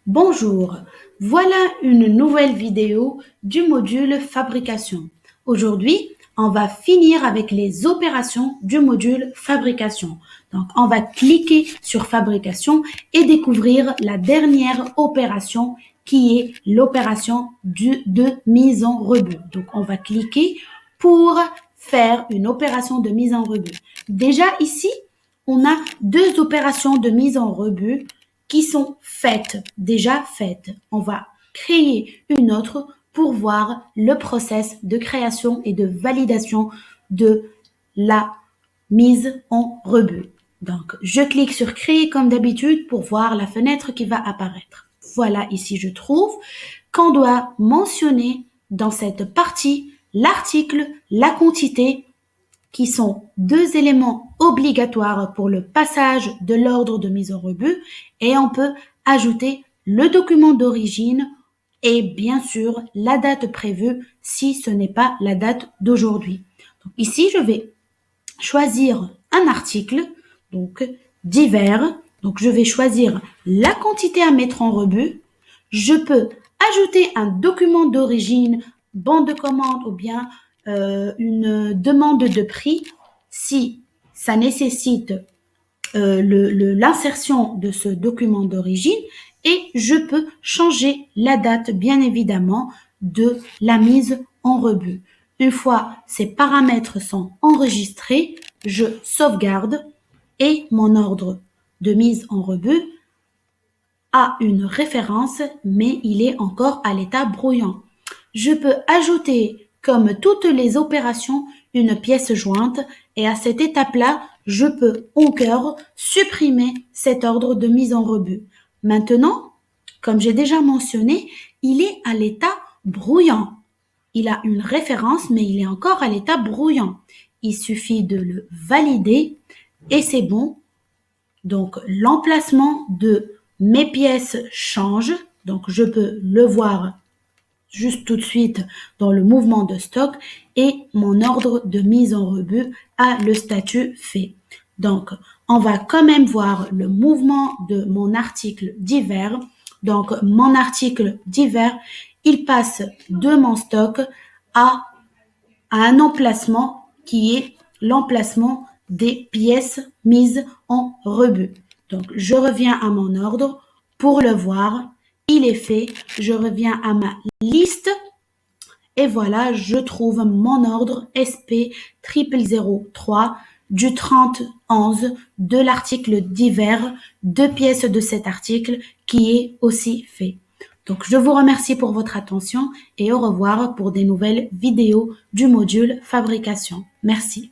Bonjour, voilà une nouvelle vidéo du module fabrication. Aujourd'hui, on va finir avec les opérations du module fabrication. Donc, on va cliquer sur fabrication et découvrir la dernière opération qui est l'opération de mise en rebut. Donc, on va cliquer pour faire une opération de mise en rebut. Déjà ici, on a deux opérations de mise en rebut qui sont déjà faites. On va créer une autre pour voir le process de création et de validation de la mise en rebut. Donc, je clique sur créer comme d'habitude pour voir la fenêtre qui va apparaître. Voilà, ici je trouve qu'on doit mentionner dans cette partie l'article, la quantité, qui sont deux éléments obligatoires pour le passage de l'ordre de mise en rebut, et on peut ajouter le document d'origine et bien sûr la date prévue si ce n'est pas la date d'aujourd'hui. Ici, je vais choisir un article, donc divers. Donc, je vais choisir la quantité à mettre en rebut. Je peux ajouter un document d'origine, bon de commande ou bien une demande de prix si ça nécessite l'insertion de ce document d'origine, et je peux changer la date, bien évidemment, de la mise en rebut. Une fois ces paramètres sont enregistrés, je sauvegarde et mon ordre de mise en rebut a une référence, mais il est encore à l'état brouillon. Je peux ajouter, comme toutes les opérations, une pièce jointe, et à cette étape-là, je peux encore supprimer cet ordre de mise en rebut. Maintenant, comme j'ai déjà mentionné, il est à l'état brouillon. Il a une référence, mais il est encore à l'état brouillon. Il suffit de le valider et c'est bon. Donc, l'emplacement de mes pièces change. Donc, je peux le voir juste tout de suite dans le mouvement de stock, et mon ordre de mise en rebut a le statut fait. Donc, on va quand même voir le mouvement de mon article divers. Donc, mon article divers, il passe de mon stock à un emplacement qui est l'emplacement des pièces mises en rebut. Donc, je reviens à mon ordre pour le voir. Il est fait. Je reviens à ma liste et voilà, je trouve mon ordre SP 0003 du 30-11 de l'article divers, deux pièces de cet article qui est aussi fait. Donc, je vous remercie pour votre attention et au revoir pour des nouvelles vidéos du module fabrication. Merci.